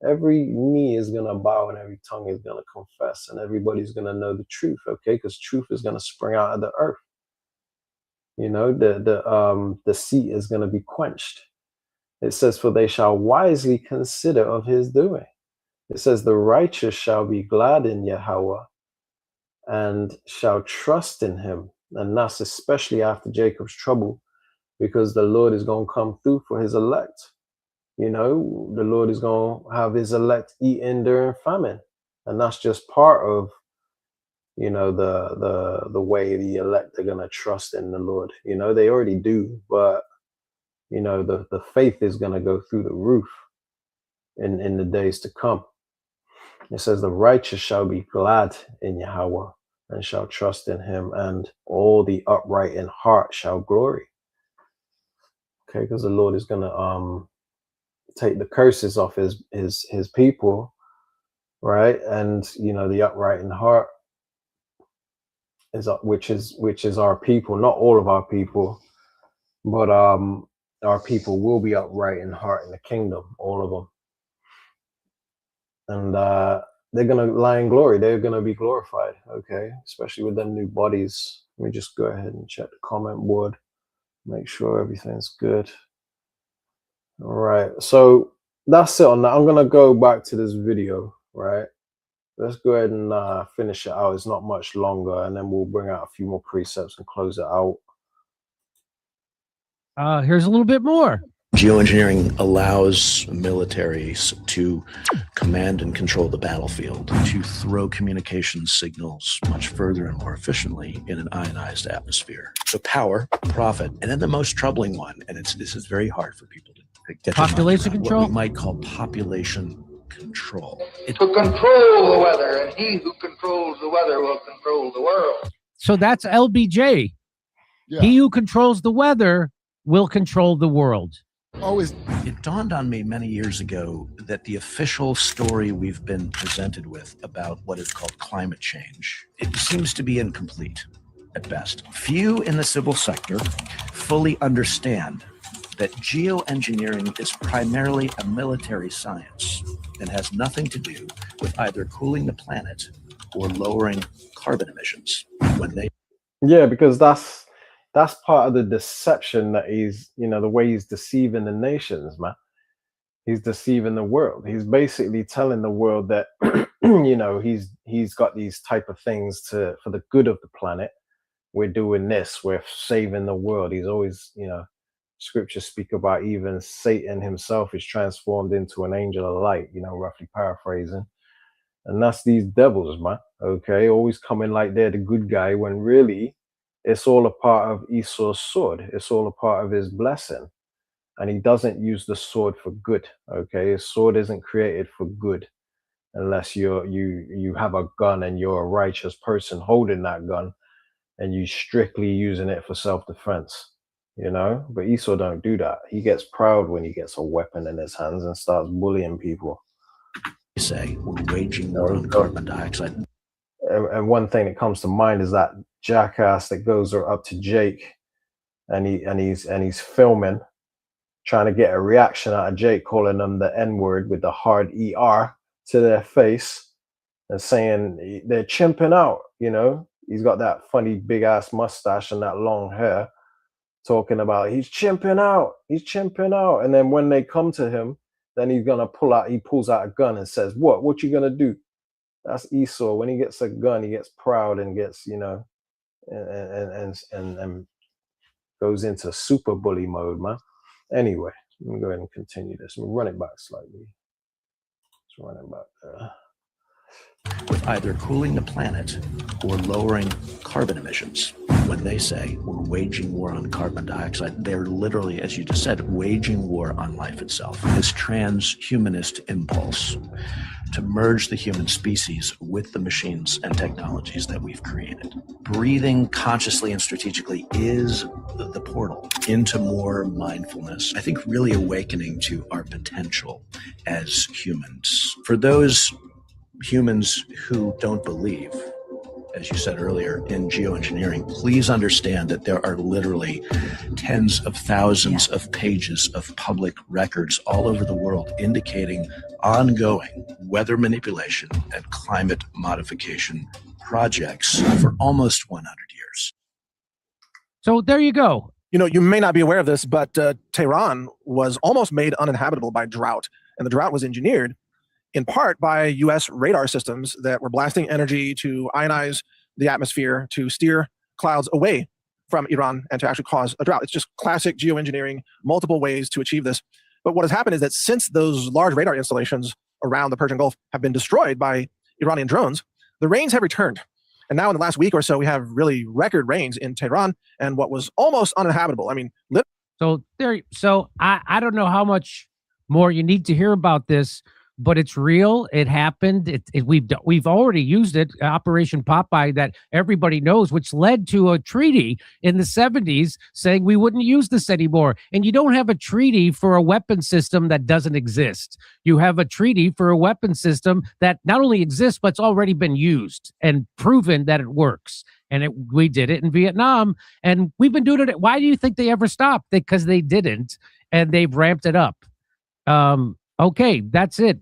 every knee is gonna bow and every tongue is gonna confess, and everybody's gonna know the truth. Okay, because truth is gonna spring out of the earth. The deceit is gonna be quenched. It says, for they shall wisely consider of his doing. It says, the righteous shall be glad in Yahweh and shall trust in him. And that's especially after Jacob's trouble, because the Lord is going to come through for his elect. The Lord is going to have his elect eating during famine. And that's just part of, the way the elect are going to trust in the Lord. They already do, but, the faith is going to go through the roof in the days to come. It says, the righteous shall be glad in Yahweh and shall trust in him, and all the upright in heart shall glory. Okay, because the Lord is going to take the curses off his people, right? And the upright in heart is which is our people, not all of our people, but our people will be upright in heart in the kingdom, all of them. And they're gonna lie in glory. They're gonna be glorified. Okay, especially with them new bodies. Let me just go ahead and check the comment board. Make sure everything's good. All right, so that's it on that. I'm gonna go back to this video, right? Let's go ahead and finish it out. It's not much longer, and then we'll bring out a few more precepts and close it out. Here's a little bit more. Geoengineering allows militaries to command and control the battlefield, to throw communication signals much further and more efficiently in an ionized atmosphere. So power, profit, and then the most troubling one, and this is very hard for people to get population control. What we might call population control. To control the weather, and he who controls the weather will control the world. So that's LBJ. Yeah. He who controls the weather will control the world. It dawned on me many years ago that the official story we've been presented with about what is called climate change, it seems to be incomplete at best. Few in the civil sector fully understand that geoengineering is primarily a military science and has nothing to do with either cooling the planet or lowering carbon emissions. Yeah, because that's part of the deception that he's, the way he's deceiving the nations, man. He's deceiving the world. He's basically telling the world that, he's got these type of things for the good of the planet. We're doing this, we're saving the world. He's always, scriptures speak about even Satan himself is transformed into an angel of light, roughly paraphrasing. And that's these devils, man. Okay, always coming like they're the good guy when really it's all a part of Esau's sword. It's all a part of his blessing. And he doesn't use the sword for good. Okay, his sword isn't created for good unless you have a gun and you're a righteous person holding that gun and you strictly using it for self-defense. But Esau don't do that. He gets proud when he gets a weapon in his hands and starts bullying people. Say we're waging war on carbon dioxide. And one thing that comes to mind is that jackass that goes up to Jake and he's filming, trying to get a reaction out of Jake, calling them the N-word with the hard ER to their face and saying they're chimping out. He's got that funny big ass mustache and that long hair, talking about he's chimping out, and then when they come to him, then he pulls out a gun and says, what you gonna do? That's Esau. When he gets a gun, he gets proud and gets, and goes into super bully mode, man. Anyway, let me go ahead and continue this. We'll run it back slightly. Let's run it back there. With either cooling the planet or lowering carbon emissions. When they say we're waging war on carbon dioxide, they're literally, as you just said, waging war on life itself. This transhumanist impulse to merge the human species with the machines and technologies that we've created. Breathing consciously and strategically is the portal into more mindfulness. I think really awakening to our potential as humans. For those humans who don't believe, as you said earlier, in geoengineering, please understand that there are literally tens of thousands of pages of public records all over the world indicating ongoing weather manipulation and climate modification projects for almost 100 years. So there you go. You may not be aware of this, but Tehran was almost made uninhabitable by drought. And the drought was engineered in part by U.S. radar systems that were blasting energy to ionize the atmosphere, to steer clouds away from Iran and to actually cause a drought. It's just classic geoengineering, multiple ways to achieve this. But what has happened is that since those large radar installations around the Persian Gulf have been destroyed by Iranian drones, the rains have returned. And now in the last week or so, we have really record rains in Tehran and what was almost uninhabitable. I mean, so I don't know how much more you need to hear about this, but it's real. It happened. We've already used it, Operation Popeye, that everybody knows, which led to a treaty in the 70s saying we wouldn't use this anymore. And you don't have a treaty for a weapon system that doesn't exist. You have a treaty for a weapon system that not only exists, but it's already been used and proven that it works. And we did it in Vietnam, and we've been doing it. Why do you think they ever stopped? Because they didn't, and they've ramped it up. Okay, that's it.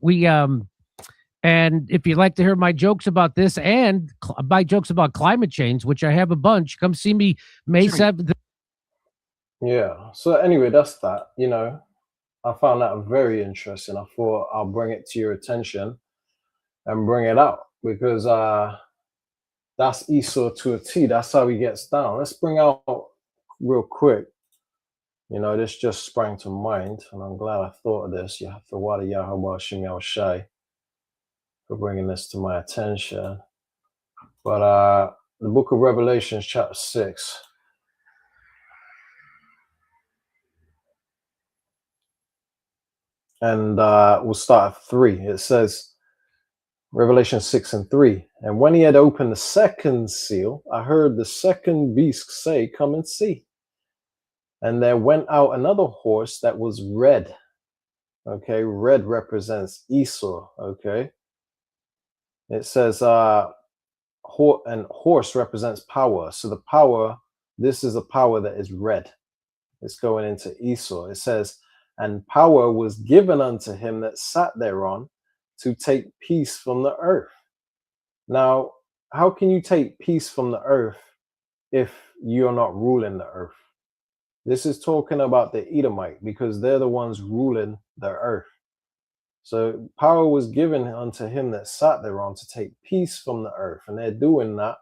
And if you'd like to hear my jokes about this and my jokes about climate change, which I have a bunch, come see me May 7th. Yeah. So anyway, that's that. You know, I found that very interesting. I thought I'll bring it to your attention and bring it out because that's Esau to a T. That's how he gets down. Let's bring out real quick. You know, this just sprang to mind, and I'm glad I thought of this. You have to wada Yahweh Shem Shai for bringing this to my attention. But the book of Revelations, chapter 6. And we'll start at 3. It says, Revelation 6 and 3. And when he had opened the second seal, I heard the second beast say, come and see. And there went out another horse that was red. Okay, red represents Esau. Okay. It says, and horse represents power. So the power, this is a power that is red. It's going into Esau. It says, and power was given unto him that sat thereon to take peace from the earth. Now, how can you take peace from the earth if you're not ruling the earth? This is talking about the Edomite because they're the ones ruling the earth. So power was given unto him that sat thereon to take peace from the earth. And they're doing that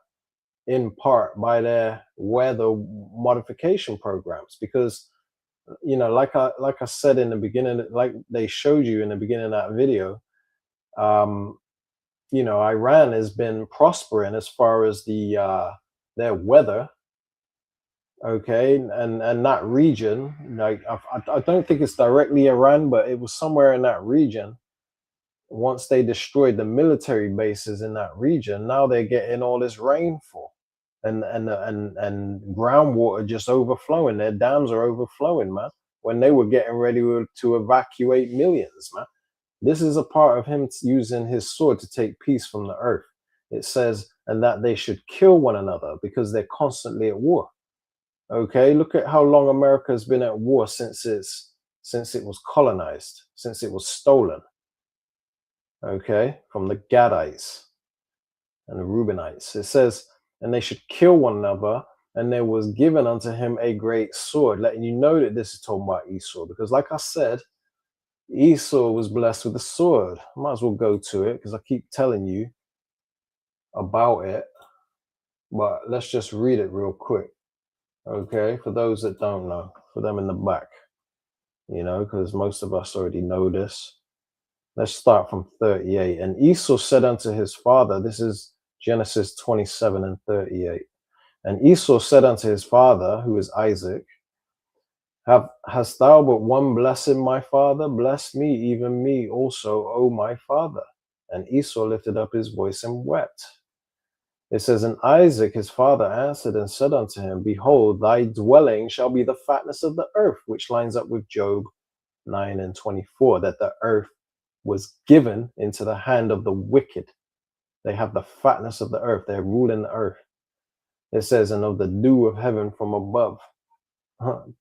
in part by their weather modification programs because, you know, like I said in the beginning, like they showed you in the beginning of that video, you know, Iran has been prospering as far as the their weather. Okay, and that region, like I don't think it's directly Iran, but it was somewhere in that region. Once they destroyed the military bases in that region, now they're getting all this rainfall and groundwater just overflowing. Their dams are overflowing, man. When they were getting ready to evacuate millions, man. This is a part of him using his sword to take peace from the earth. It says, and that they should kill one another because they're constantly at war. Okay, look at how long America has been at war since it was colonized, since it was stolen. Okay, from the Gadites and the Reubenites. It says, and they should kill one another, and there was given unto him a great sword, letting you know that this is talking about Esau, because like I said, Esau was blessed with a sword. I might as well go to it because I keep telling you about it, but let's just read it real quick. Okay, for those that don't know, for them in the back, you know, because most of us already know this. Let's start from 38. And Esau said unto his father, this is Genesis 27 and 38. And Esau said unto his father, who is Isaac, hast thou but one blessing, my father? Bless me, even me also, O my father. And Esau lifted up his voice and wept. It says, and Isaac his father answered and said unto him, behold, thy dwelling shall be the fatness of the earth, which lines up with Job 9 and 24, that the earth was given into the hand of the wicked. They have the fatness of the earth. They're ruling the earth. It says, and of the dew of heaven from above.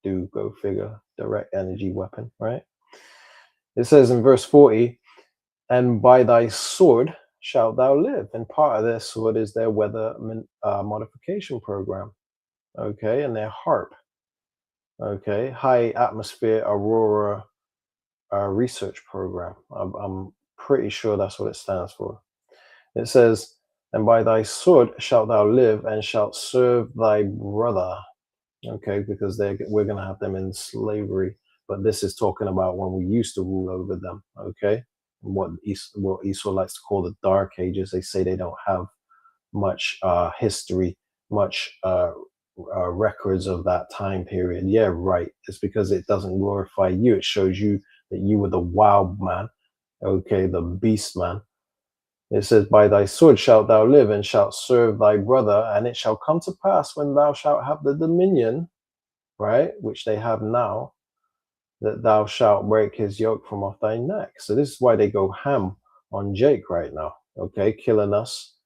Dew, go figure, direct energy weapon, right? It says in verse 40, and by thy sword shalt thou live. And part of their sword is their weather modification program. Okay, and their HARP. Okay, high atmosphere aurora research program. I'm pretty sure that's what it stands for. It says, and by thy sword shalt thou live and shalt serve thy brother. Okay, because we're going to have them in slavery. But this is talking about when we used to rule over them. Okay, what Esau likes to call the Dark Ages. They say they don't have much history, much records of that time period. Yeah, right. It's because it doesn't glorify you. It shows you that you were the wild man. Okay, the beast man. It says, by thy sword shalt thou live and shalt serve thy brother, and it shall come to pass when thou shalt have the dominion, right, which they have now, that thou shalt break his yoke from off thy neck. So this is why they go ham on Jake right now, okay, killing us,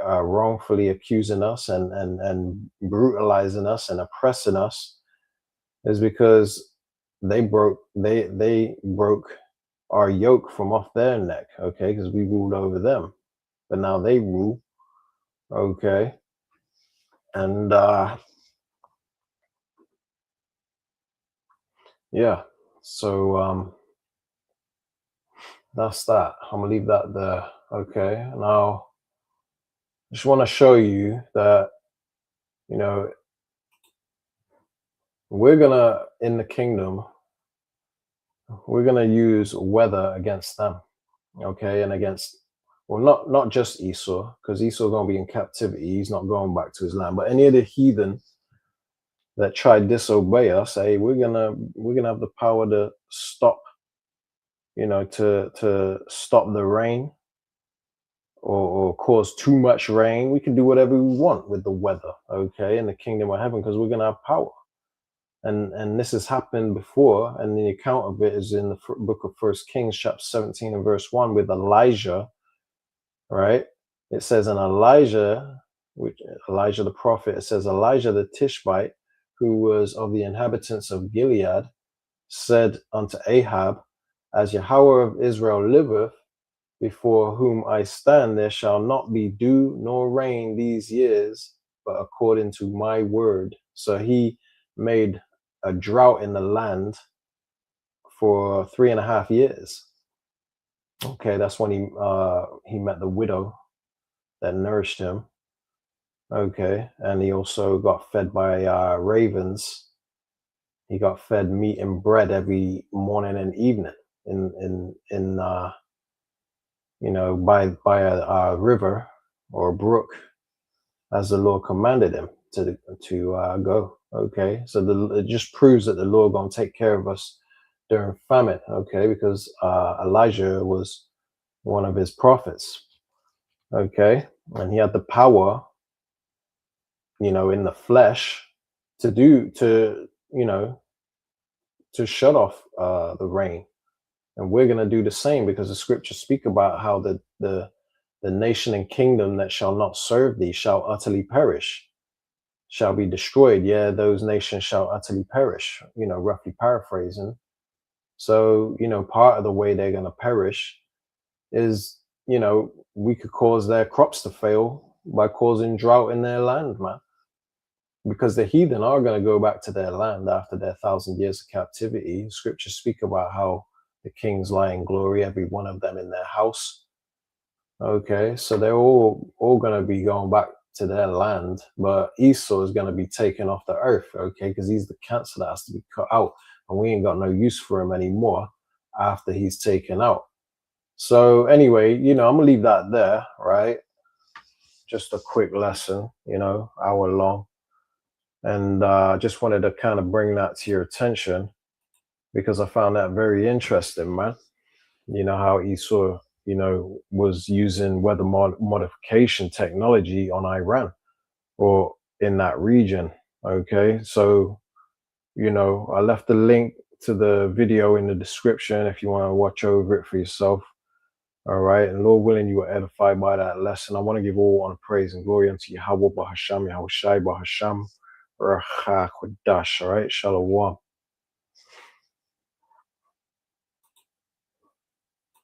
wrongfully accusing us and brutalizing us and oppressing us, is because they broke our yoke from off their neck, okay, because we ruled over them, but now they rule, okay. And yeah, so that's that. I'm gonna leave that there. Okay, now I just want to show you that, you know, we're gonna, in the kingdom, we're gonna use weather against them, okay, and against, well, not just Esau, because Esau gonna be in captivity, he's not going back to his land, but any of the heathen that try to disobey us, hey, we're gonna have the power to stop, you know, to stop the rain, or cause too much rain. We can do whatever we want with the weather, okay, in the kingdom of heaven, because we're gonna have power. And this has happened before, and the account of it is in the book of First Kings, chapter 17 and verse 1, with Elijah, right? It says, and Elijah the prophet, it says, Elijah the Tishbite, who was of the inhabitants of Gilead, said unto Ahab, as Yahweh of Israel liveth, before whom I stand, there shall not be dew nor rain these years, but according to my word. So he made a drought in the land for 3.5 years. Okay, that's when he met the widow that nourished him. Okay, and he also got fed by ravens. He got fed meat and bread every morning and evening in you know, by a river or a brook, as the Lord commanded him to go. Okay, so it just proves that the Lord gonna take care of us during famine. Okay, because Elijah was one of his prophets. Okay, and he had the power, you know, in the flesh to you know, to shut off the rain. And we're going to do the same, because the scriptures speak about how the nation and kingdom that shall not serve thee shall utterly perish, shall be destroyed. Yeah, those nations shall utterly perish, you know, roughly paraphrasing. So, you know, part of the way they're going to perish is, you know, we could cause their crops to fail by causing drought in their land, man. Because the heathen are going to go back to their land after their 1,000 years of captivity. Scriptures speak about how the kings lie in glory, every one of them in their house. Okay, so they're all going to be going back to their land, but Esau is going to be taken off the earth, okay, because he's the cancer that has to be cut out, and we ain't got no use for him anymore after he's taken out. So anyway, you know, I'm gonna leave that there, right? Just a quick lesson, you know, hour long. And just wanted to kind of bring that to your attention, because I found that very interesting, man. You know, how Esau, you know, was using weather modification technology on Iran or in that region. Okay, so, you know, I left the link to the video in the description if you want to watch over it for yourself. All right, and Lord willing, you were edified by that lesson. I want to give all honor, praise, and glory unto Yahweh Bahasham, Yahweh Shai Bahasham, Racha Kodash. All right, Shalom.